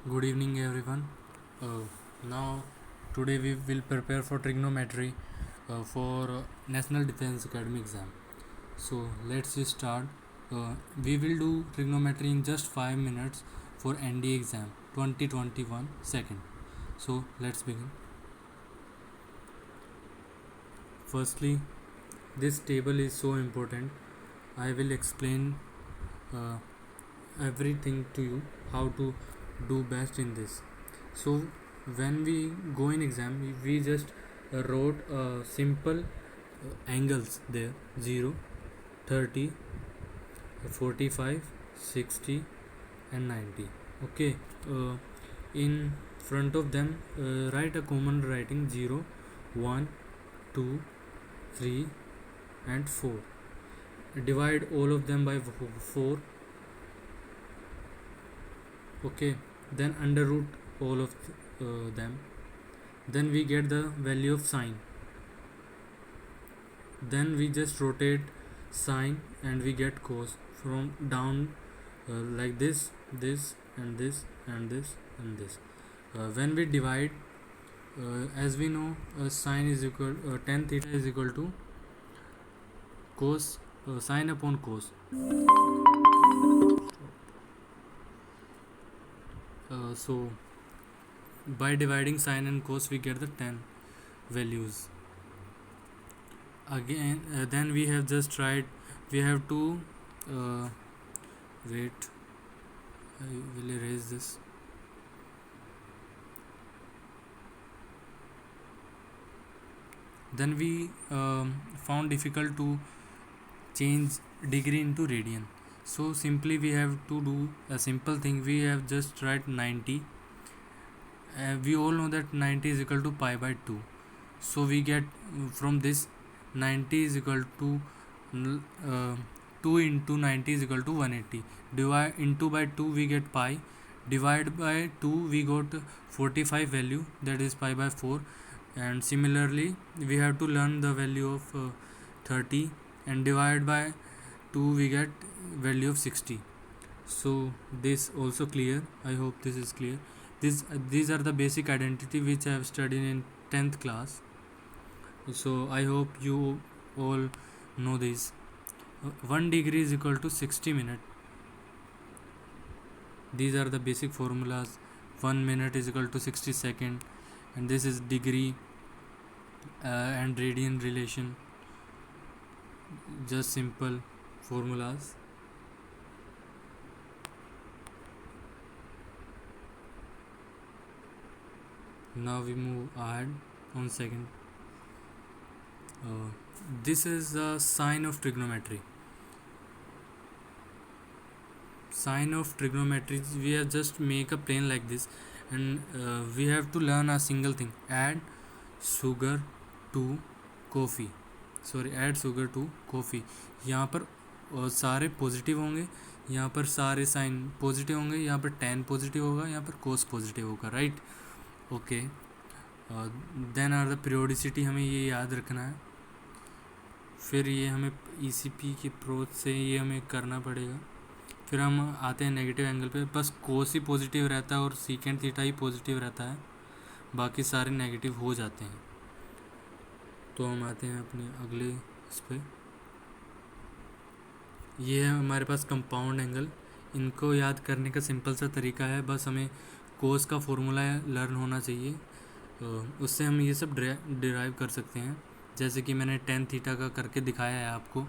Good evening, everyone. Now, today we will prepare for trigonometry for National Defense Academy exam. So, let's just start. We will do trigonometry in just 5 minutes for ND exam 2021 second. So, let's begin. Firstly, this table is so important. I will explain uh, everything to you how to do best in this. So when we go in exam, we just wrote simple angles there: 0, 30, 45, 60 and 90. Okay. In front of them, write a common writing: 0, 1, 2, 3 and 4. Divide all of them by 4. Okay, then under root all of them. Then we get the value of sine. Then we just rotate sine and we get cos from down, like this and this and this and this. When we divide, as we know, sine is equal, tan theta is equal to cos, sine upon cos. So by dividing sine and cos we get the tan values. Again, then we have just tried, we have to wait, I will erase this. Then we found difficult to change degree into radian. So simply we have to do a simple thing. We have just write 90. We all know that 90 is equal to pi by 2. So we get from this 90 is equal to 2 into 90 is equal to 180. Divide into by 2 we get pi. Divide by 2 we got 45 value, that is pi by 4. And similarly we have to learn the value of 30 and divide by 2 we get value of 60. So this also clear. I hope this is clear. These are the basic identity which I have studied in 10th class. So I hope you all know this. 1 degree is equal to 60 minutes. These are the basic formulas. 1 minute is equal to 60 second, and this is degree and radian relation. Just simple formulas. Now we move ahead on second. This is the sign of trigonometry. Sign of trigonometry, we have just make a plane like this, and we have to learn a single thing: add sugar to coffee. add sugar to coffee. यहाँ पर सारे positive होंगे, यहाँ पर सारे sign positive होंगे, यहाँ पर tan पॉजिटिव होगा, यहाँ पर cos पॉजिटिव होगा, right. Okay. Then are the periodicity, हमें ये याद रखना है. फिर ये हमें ECP की अप्रोच से ये हमें करना पड़ेगा. फिर हम आते हैं नेगेटिव एंगल पे. बस कोस ही पॉजिटिव रहता है और सीकेंड थीटा ही पॉजिटिव रहता है, बाकी सारे नेगेटिव हो जाते हैं. तो हम आते हैं अपने अगले इस पे. ये है हमारे पास कंपाउंड एंगल. इनको याद करने का सिंपल सा तरीका है, बस हमें कोस का फॉर्मूला लर्न होना चाहिए. उससे हम ये सब डिराइव कर सकते हैं. जैसे कि मैंने tan थीटा का करके दिखाया है आपको,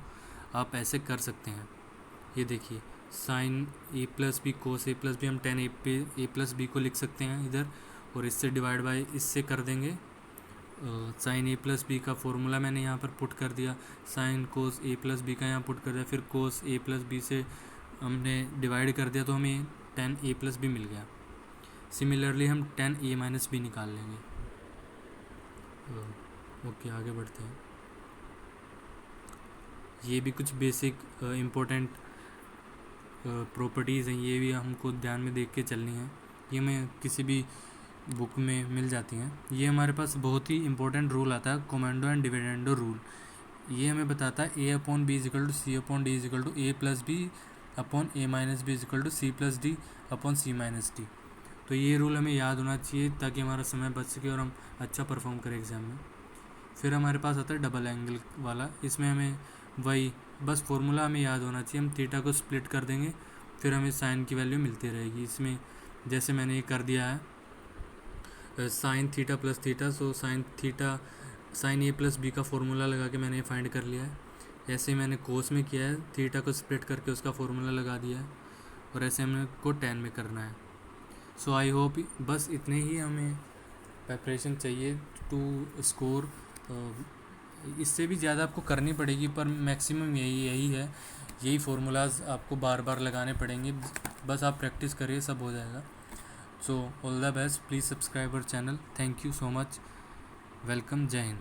आप ऐसे कर सकते हैं. ये देखिए, sine a plus B cos a plus B, हम tan a प्लस बी को लिख सकते हैं इधर, और इससे डिवाइड बाय इससे कर देंगे. साइन a प्लस बी का फॉर्मूला मैंने यहाँ पर पुट कर दिया, sine cos a plus B का यहाँ पुट कर दिया, फिर कोस a प्लस बी से हमने डिवाइड कर दिया तो हमें tan a प्लस बी मिल गया. सिमिलरली हम tan a माइनस बी निकाल लेंगे. ओके, आगे बढ़ते हैं. ये भी कुछ बेसिक इम्पोर्टेंट प्रॉपर्टीज़ हैं, ये भी हमको ध्यान में देख के चलनी है. ये हमें किसी भी बुक में मिल जाती हैं. ये हमारे पास बहुत ही इंपॉर्टेंट रूल आता है, कोमेंडो एंड डिविडेंडो रूल. ये हमें बताता है a upon B equal to C upon D equal to a plus B upon a minus B equal to C plus D upon C minus D. तो ये rule हमें याद होना चाहिए ताकि हमारा समय बच सके और हम अच्छा परफॉर्म करें एग्ज़ाम में। फिर हमारे पास आता है डबल एंगल वाला। इसमें हमें वही बस फॉर्मूला हमें याद होना चाहिए। हम थीटा को स्प्लिट कर देंगे, फिर हमें साइन की वैल्यू मिलती रहेगी। इसमें जैसे मैंने ये कर दिया है sine theta plus theta, so sine A plus B का फॉर्मूला लगा के मैंने ये फाइंड कर लिया है। ऐसे ही मैंने कोस में किया है, थीटा को स्प्लिट करके उसका फॉर्मूला लगा दिया है, और ऐसे हमें को टेन में करना है। सो आई होप बस इतने ही हमें प्रेपरेशन चाहिए टू स्कोर। इससे भी ज़्यादा आपको करनी पड़ेगी, पर मैक्सिमम यही है, यही फार्मूलाज आपको बार बार लगाने पड़ेंगे। बस आप प्रैक्टिस करिए, सब हो जाएगा। So all the best, please subscribe our channel. Thank you so much, welcome, जय हिंद।